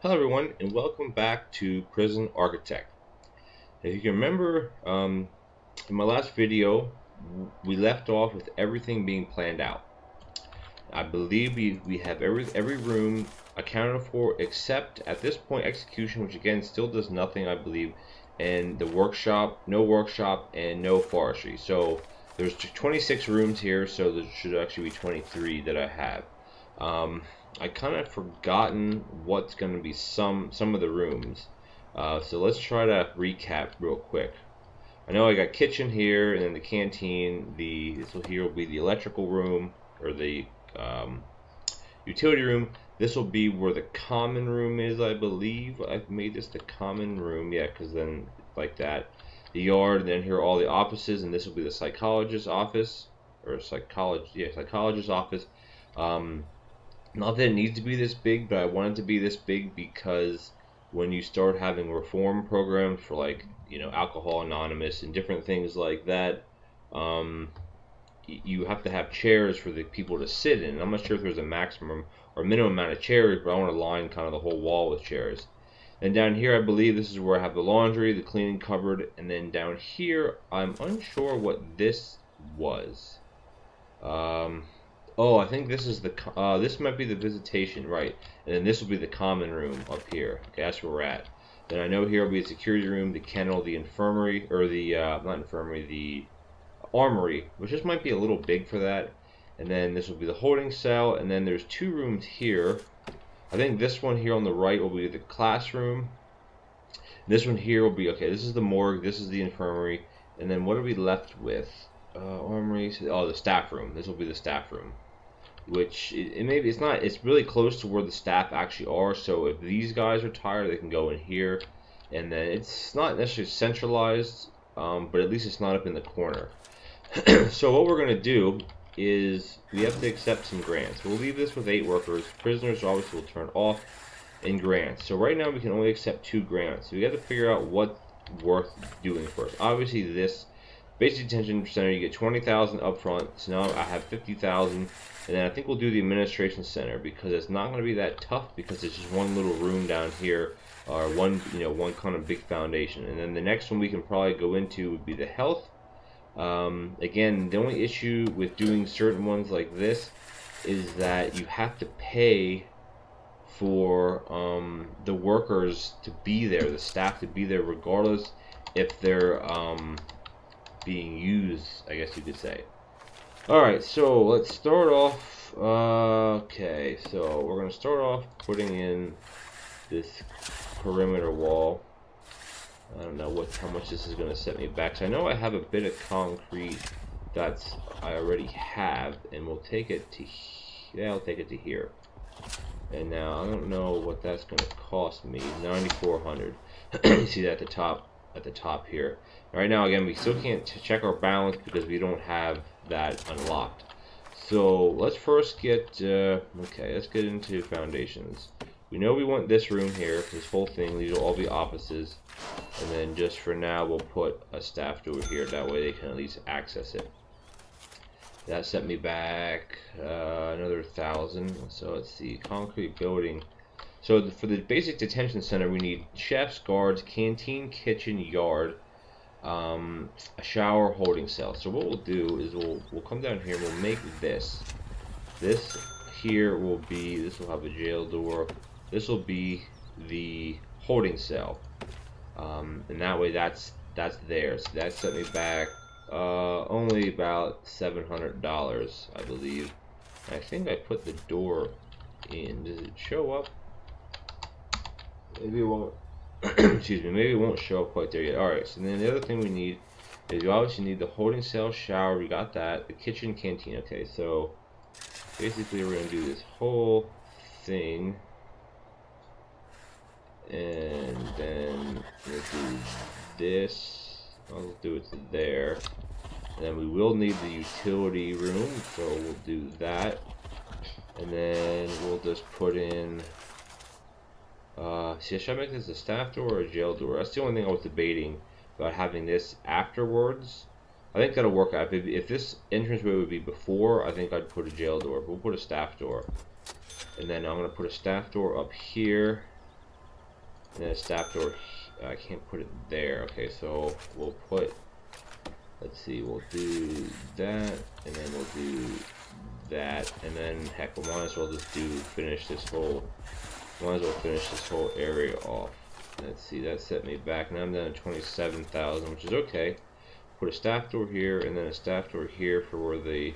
Hello everyone and welcome back to Prison Architect. If you can remember, in my last video, we left off with everything being planned out. I believe we have every room accounted for except at this point execution, which again still does nothing I believe, and the workshop, no workshop, and no forestry. So there's 26 rooms here, so there should actually be 23 that I have. I kind of forgotten what's going to be some of the rooms. So let's try to recap real quick. I know I got kitchen here, and then the canteen. This here will be the electrical room or the utility room. This will be where the common room is, I believe. I've made this the common room, yeah, because then like that. The yard, and then here are all the offices, and this will be the psychologist's office or psychologist's office. Not that it needs to be this big, but I want it to be this big because when you start having reform programs for Alcohol Anonymous and different things like that, you have to have chairs for the people to sit in. I'm not sure if there's a maximum or minimum amount of chairs, but I want to line kind of the whole wall with chairs. And down here, I believe this is where I have the laundry, the cleaning cupboard, and then down here, I'm unsure what this was. Oh, I think this is this might be the visitation, right? And then this will be the common room up here. Okay, that's where we're at. Then I know here will be the security room, the kennel, the infirmary, or the not infirmary, the armory, which just might be a little big for that. And then this will be the holding cell, and then there's two rooms here. I think this one here on the right will be the classroom. This one here will be, okay, this is the morgue, this is the infirmary, and then what are we left with? Armory, oh, the staff room. This will be the staff room. Which maybe it's not, it's really close to where the staff actually are, so if these guys are tired, they can go in here, and then it's not necessarily centralized, but at least it's not up in the corner. So what we're going to do is we have to accept some grants. We'll leave this with 8 workers. Prisoners obviously will turn off in grants. So right now we can only accept 2 grants, so we got to figure out what's worth doing first. Obviously this basic detention center, you get 20,000 up front, so now I have 50,000. And then I think we'll do the administration center because it's not going to be that tough because it's just one little room down here, or one kind of big foundation. And then the next one we can probably go into would be the health. Again, the only issue with doing certain ones like this is that you have to pay for the workers to be there, the staff to be there, regardless if they're being used, I guess you could say. Alright, so let's start off. Okay, so we're going to start off putting in this perimeter wall. I don't know how much this is going to set me back. So I know I have a bit of concrete that I already have, and we'll take it to, yeah, I'll take it to here. And now I don't know what that's going to cost me. 9,400. You see that at the top here. Right now, again, we still can't check our balance because we don't have that unlocked. So let's first get okay, let's get into foundations. We know we want this room here, this whole thing. These will all be offices, and then just for now we'll put a staff door here, that way they can at least access it. That set me back another 1,000. So let's see, concrete building. So for the basic detention center, we need chefs, guards, canteen, kitchen, yard, a shower, holding cell. So what we'll do is we'll come down here and we'll make this here will be, this will have a jail door, this will be the holding cell, and that way that's there. So that set me back only about $700, I believe. I think I put the door in. Does it show up? Maybe it won't. Excuse me, maybe it won't show up quite there yet. Alright, so then the other thing we need is you obviously need the holding cell, shower, we got that, the kitchen, canteen. Okay, so basically we're going to do this whole thing, and then we'll do this, I'll do it to there, and then we will need the utility room, so we'll do that, and then we'll just put in see, should I make this a staff door or a jail door? That's the only thing I was debating about having this afterwards. I think that'll work out. If this entranceway would be before, I think I'd put a jail door, but we'll put a staff door. And then I'm going to put a staff door up here. and then a staff door. I can't put it there. Okay, so we'll put, let's see, we'll do that, and then we'll do that, and then heck, we might as well just finish this whole area off. Let's see, that set me back. Now I'm down to 27,000, which is okay. Put a staff door here, and then a staff door here for where the,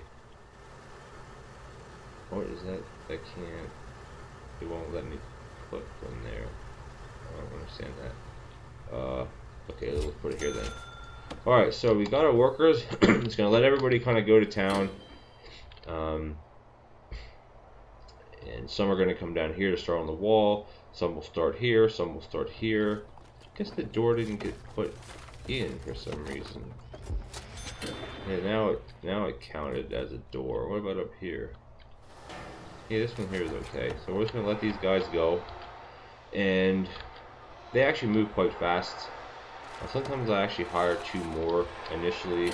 what is that? I can't, it won't let me put one there. I don't understand that. Okay, let's put it here then. Alright, so we got our workers. It's going to let everybody kind of go to town. And some are going to come down here to start on the wall. Some will start here. Some will start here. I guess the door didn't get put in for some reason. Yeah, now it counted as a door. What about up here? Yeah, this one here is okay. So we're just going to let these guys go. And they actually move quite fast. Sometimes I actually hire 2 more initially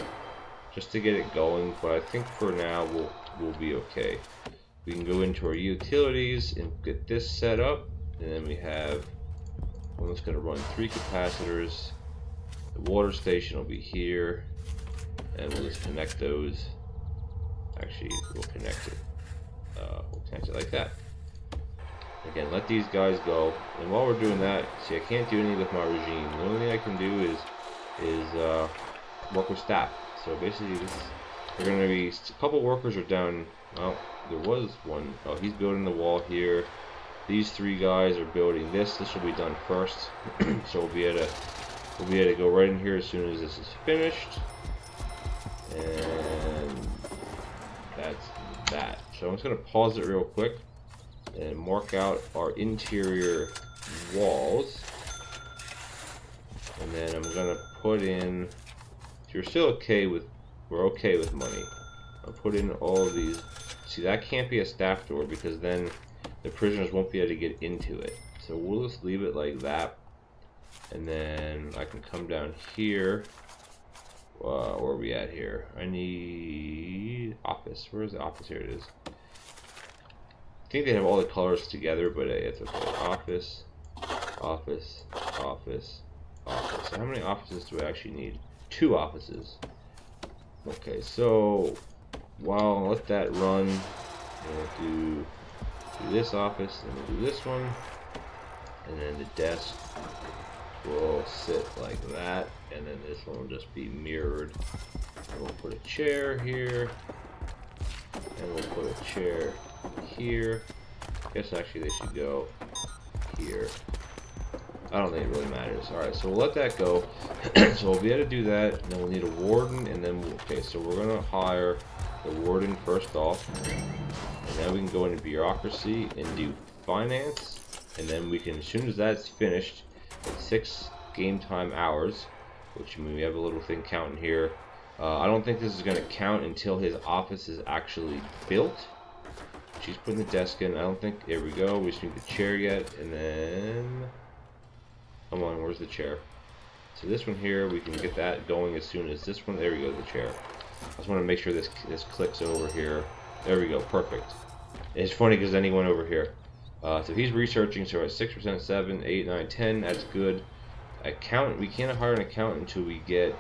just to get it going, but I think for now we'll be okay. We can go into our utilities and get this set up, and then we have, I'm just going to run 3 capacitors. The water station will be here, and we'll just connect those. Actually, we'll connect it like that. Again, let these guys go, and while we're doing that, see, I can't do anything with my regime. The only thing I can do is work with staff. So basically, they're going to be, a couple workers are down. Well, there was one. Oh, he's building the wall here. These 3 guys are building this. This will be done first, so we'll be able to go right in here as soon as this is finished. And that's that. So I'm just going to pause it real quick and mark out our interior walls, and then I'm gonna put in, if you're still okay with, we're okay with money, I'll put in all of these. See, that can't be a staff door because then the prisoners won't be able to get into it, so we'll just leave it like that. And then I can come down here. Where are we at here? I need office. Where's the office? Here it is. I think they have all the colors together, but it's okay. Office, office, office, office. So how many offices do I actually need? 2 offices. Okay, so while I'll let that run, we'll do this office, and we'll do this one, and then the desk will sit like that, and then this one will just be mirrored. And we'll put a chair here, and we'll put a chair here. I guess actually they should go here. I don't think it really matters. Alright, so we'll let that go. So we'll be able to do that, and then we'll need a warden, and then okay, so we're gonna hire the warden first off, and then we can go into bureaucracy and do finance, and then we can, as soon as that's finished, at 6 game time hours, which, I mean, we have a little thing counting here. I don't think this is going to count until his office is actually built. She's putting the desk in. I don't think, there we go, we just need the chair yet, and then, come on, where's the chair? So this one here, we can get that going as soon as this one, there we go, the chair. I just want to make sure this clicks over here. There we go, perfect. It's funny because then he went over here. So he's researching, so at 6%, 7, 8, 9, 10, that's good. Accountant, we can't hire an accountant until we get,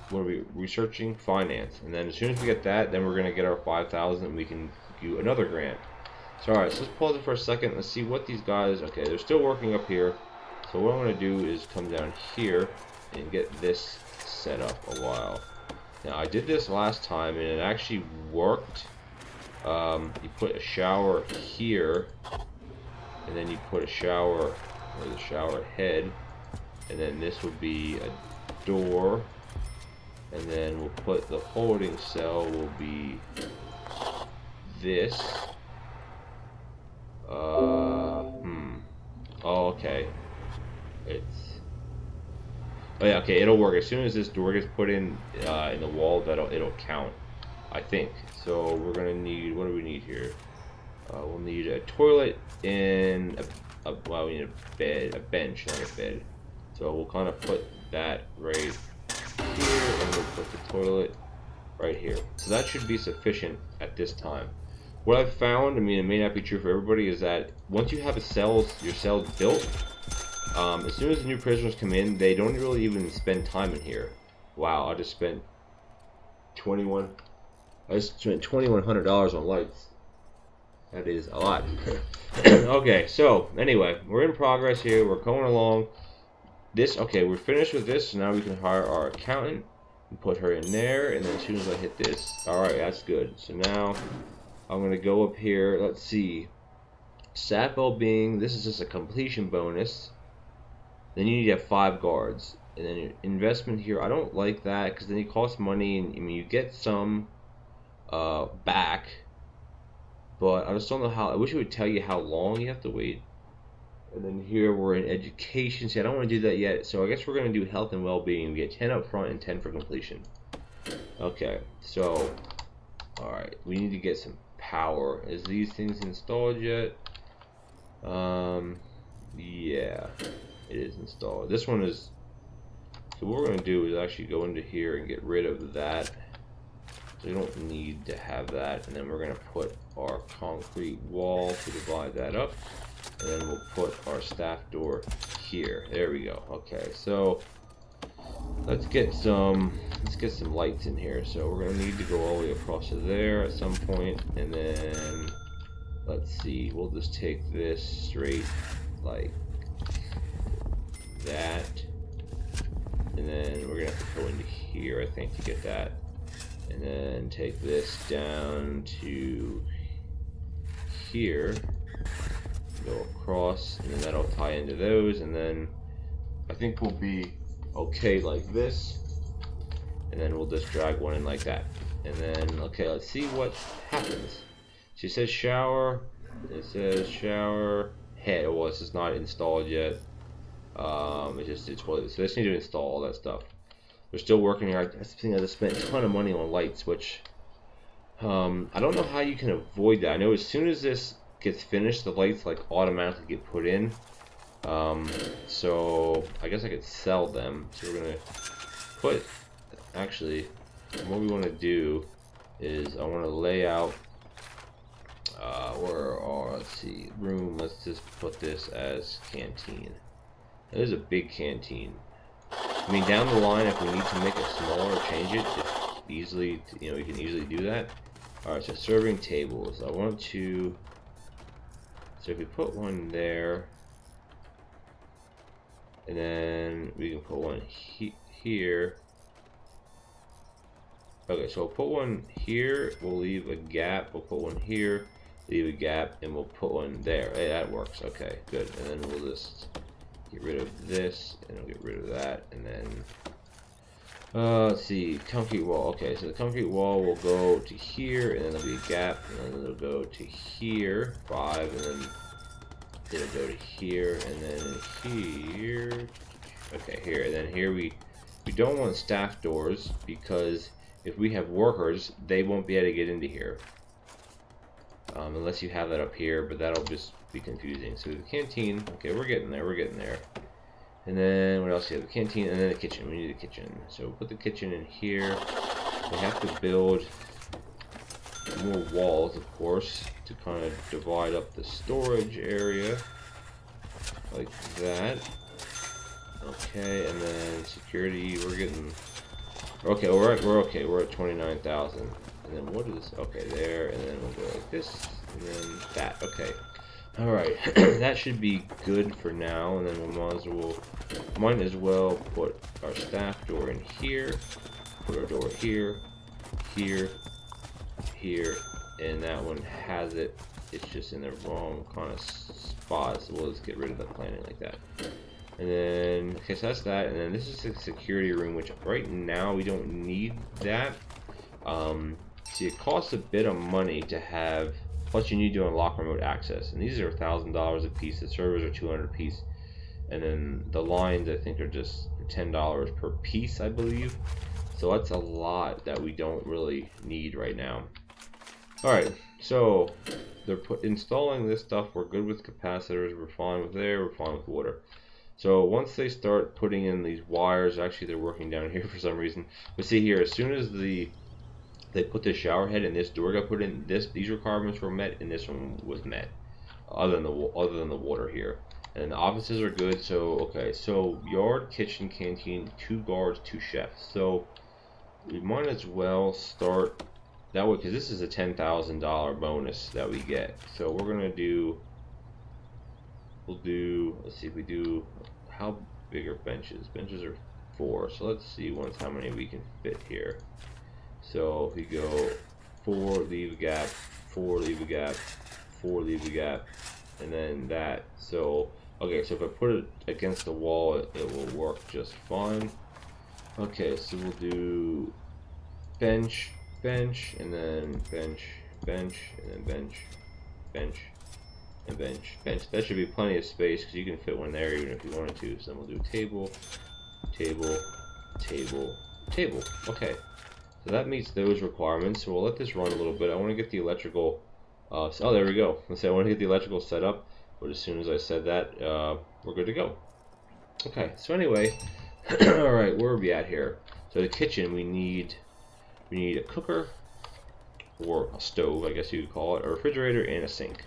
what are we researching? Finance. And then as soon as we get that, then we're going to get our 5,000 and we can do another grant. So alright, so let's pause it for a second. Let's see what these guys, okay, they're still working up here. So what I'm going to do is come down here and get this set up a while. Now I did this last time and it actually worked. You put a shower here, and then you put a shower, or the shower head, and then this would be a door, and then we'll put the holding cell will be this. Oh, okay. Oh yeah, okay, it'll work. As soon as this door gets put in the wall, it'll count, I think. So we're gonna need, what do we need here? We'll need a toilet and well, we need a bench, not a bed. So we'll kind of put that right here, and we'll put the toilet right here. So that should be sufficient at this time. what I've found, I mean, it may not be true for everybody, is that once you have your cells built, as soon as the new prisoners come in, they don't really even spend time in here. Wow, I just spent $2,100 on lights. That is a lot. Okay, so anyway, we're in progress here. We're going along. Okay, we're finished with this. So now we can hire our accountant and put her in there. And then as soon as I hit this, all right, that's good. So now I'm gonna go up here. Let's see, staff well-being. This is just a completion bonus. Then you need to have 5 guards. And then your investment here, I don't like that because then it costs money, and I mean you get some back, but I just don't know how. I wish it would tell you how long you have to wait. And then here we're in education. See, I don't want to do that yet, so I guess we're going to do health and well-being. We get 10 up front and 10 for completion. Okay, so alright, we need to get some power. Is these things installed yet? Yeah, it is installed. This one is. So what we're going to do is actually go into here and get rid of that. So we don't need to have that. And then we're going to put our concrete wall to divide that up. And then we'll put our staff door here. There we go. Okay, so let's get some lights in here. So we're going to need to go all the way across to there at some point. And then let's see, we'll just take this straight like that. And then we're gonna have to go into here, I think, to get that. And then take this down to here, go across, and then that'll tie into those. And then I think we'll be okay like this. And then we'll just drag one in like that. And then, okay, let's see what happens. She says shower. It says shower head. Well, this is not installed yet. It's toilet. So they just need to install all that stuff. We're still working here. I just spent a ton of money on lights, which I don't know how you can avoid that. I know as soon as this gets finished, the lights like automatically get put in. So I guess I could sell them. So we're gonna put. Actually, what we want to do is I want to lay out let's see, room. Let's just put this as canteen. It is a big canteen. I mean, down the line, if we need to make it smaller or change it, it's easily, you know, we can easily do that. All right, so serving tables. I want to. So if we put one there, and then we can put one here. Okay, so we'll put one here. We'll leave a gap. We'll put one here, leave a gap, and we'll put one there. Hey, that works. Okay, good. And then we'll just get rid of this, and we'll get rid of that, and then let's see, concrete wall. Okay, so the concrete wall will go to here, and then there'll be a gap, and then it'll go to here, 5, and then it'll go to here, and then here. Okay, here, and then here we don't want staff doors because if we have workers, they won't be able to get into here unless you have that up here, but that'll just be confusing. So the canteen, okay, we're getting there. And then what else do you have? The canteen, and then the kitchen. We need a kitchen. So we'll put the kitchen in here. We have to build more walls, of course, to kind of divide up the storage area like that. Okay, and then security, we're getting okay. We're okay. We're at 29,000. And then what is okay there? And then we'll go like this, and then that. Okay. All right, that should be good for now. And then we might as well put our staff door in here. Put our door here, here, here, and that one has it. It's just in the wrong kind of spot, so we'll just get rid of the planning like that. And then, okay, so that's that. And then this is the security room, which right now we don't need that. See, it costs a bit of money to have. Plus, you need to unlock remote access, and these are $1,000 a piece. The servers are $200 a piece, and then the lines I think are just $10 per piece, I believe. So that's a lot that we don't really need right now. All right, so they're installing this stuff. We're good with capacitors. We're fine with there. We're fine with water. So once they start putting in these wires, actually they're working down here for some reason. But see here, as soon as the they put the shower head and this door got put in. These requirements were met, and this one was met. Other than the water here, and the offices are good. So okay, so yard, kitchen, canteen, 2 guards, 2 chefs. So we might as well start that way because this is a $10,000 bonus that we get. So we're gonna do. We'll do. Let's see if we do. How big are benches? Benches are 4. So let's see once how many we can fit here. So if we go 4, leave a gap, 4, leave a gap, 4, leave a gap, and then that. So okay, so if I put it against the wall, it will work just fine. Okay, so we'll do bench, bench, and then bench, bench, and then bench, bench, and bench, bench. That should be plenty of space because you can fit one there even if you wanted to. So then we'll do table, table, table, table. Okay. So that meets those requirements. So we'll let this run a little bit. I want to get the electrical. Oh, there we go. Let's say I want to get the electrical set up, but as soon as I said that, we're good to go. Okay. So anyway, all right, where are we at here? So the kitchen, we need a cooker or a stove, I guess you could call it, a refrigerator, and a sink.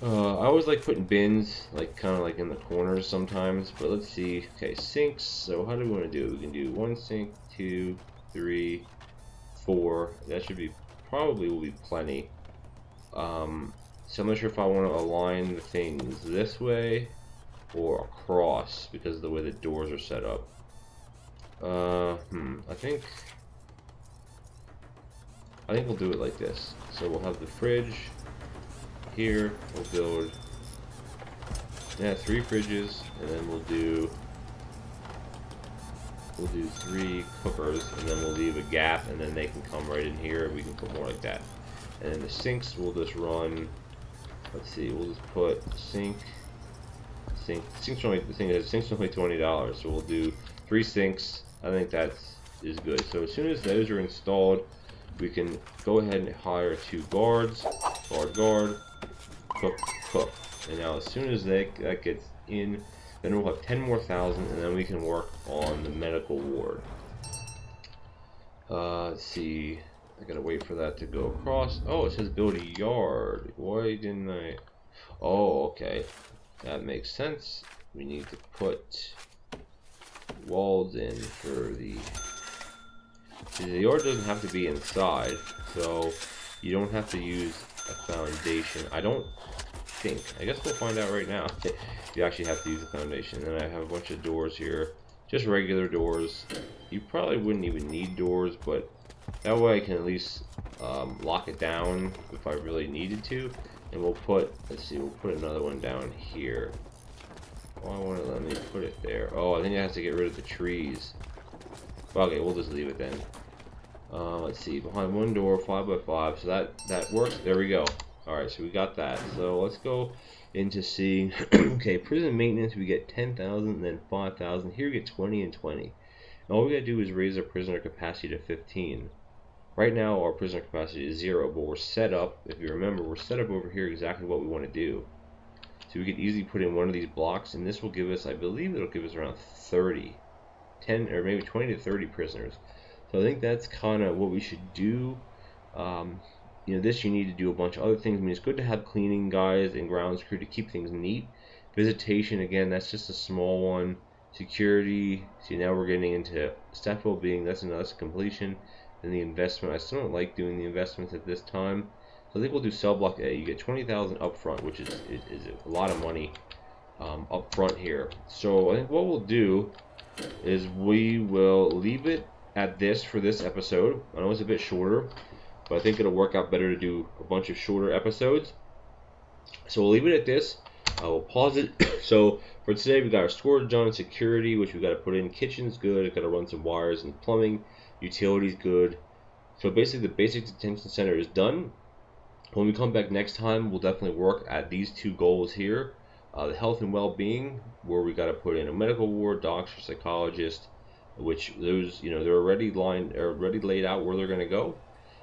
I always like putting bins, like kind of like in the corners sometimes. But let's see. Okay, sinks. So how do we want to do it? We can do 1 sink, 2, 3, 4. That should be probably will be plenty. So I'm not sure if I want to align the things this way or across because of the way the doors are set up. I think we'll do it like this. So we'll have the fridge here. We'll build 3 fridges, and then we'll do 3 cookers, and then we'll leave a gap, and then they can come right in here. We can put more like that. And then the sinks we'll just run. Let's see. We'll just put sink. Sinks only $20, so we'll do 3 sinks. I think that is good. So as soon as those are installed, we can go ahead and hire 2 guards. Guard, cook, cook. And now as soon as that gets in, then we'll have 10 more thousand, and then we can work on the medical ward. Let's see. I gotta wait for that to go across. Oh, it says build a yard. Why didn't I? Oh, okay. That makes sense. We need to put walls in for the yard doesn't have to be inside, so you don't have to use a foundation. I don't think. I guess we'll find out right now. You actually have to use a foundation. Then I have a bunch of doors here, just regular doors. You probably wouldn't even need doors, but that way I can at least lock it down if I really needed to. And we'll put, let's see, we'll put another one down here. Oh, I want to let me put it there. Oh, I think it has to get rid of the trees. Okay, we'll just leave it then. Let's see, behind one door, 5 by 5. So that works. There we go. All right, so we got that. So let's go into seeing. Okay, prison maintenance. We get 10,000 and then 5,000. Here we get 20 and 20. And all we gotta do is raise our prisoner capacity to 15. Right now, our prisoner capacity is 0, but we're set up. If you remember, we're set up over here exactly what we want to do. So we could easily put in one of these blocks, and this will give us, I believe, it'll give us around 30, 10 or maybe 20 to 30 prisoners. So I think that's kind of what we should do. You know, this you need to do a bunch of other things. I mean, it's good to have cleaning guys and grounds crew to keep things neat. Visitation, again, that's just a small one. Security, see, now we're getting into staff well-being. That's completion. And the investment, I still don't like doing the investments at this time. So I think we'll do cell block A. You get 20,000 up front, which is a lot of money up front here. So I think what we'll do is we will leave it at this for this episode. I know it's a bit shorter, but I think it'll work out better to do a bunch of shorter episodes. So we'll leave it at this. I will pause it. So for today, we got our storage done, security, which we got to put in. Kitchen's good. I got to run some wires and plumbing. Utilities good. So basically, the basic detention center is done. When we come back next time, we'll definitely work at these 2 goals here. The health and well-being, where we got to put in a medical ward, doctor, psychologist, which those, you know, they're already laid out where they're going to go.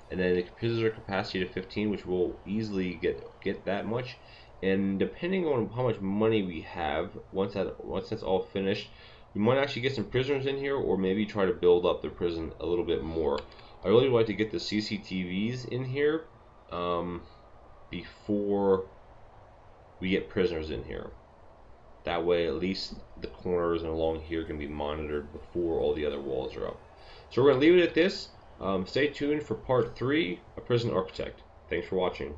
And then the prisoner capacity to 15, which will easily get that much. And depending on how much money we have, once that's all finished, we might actually get some prisoners in here, or maybe try to build up the prison a little bit more. I really would like to get the CCTVs in here before we get prisoners in here. That way, at least the corners and along here can be monitored before all the other walls are up. So we're going to leave it at this. Stay tuned for part 3 of Prison Architect. Thanks for watching.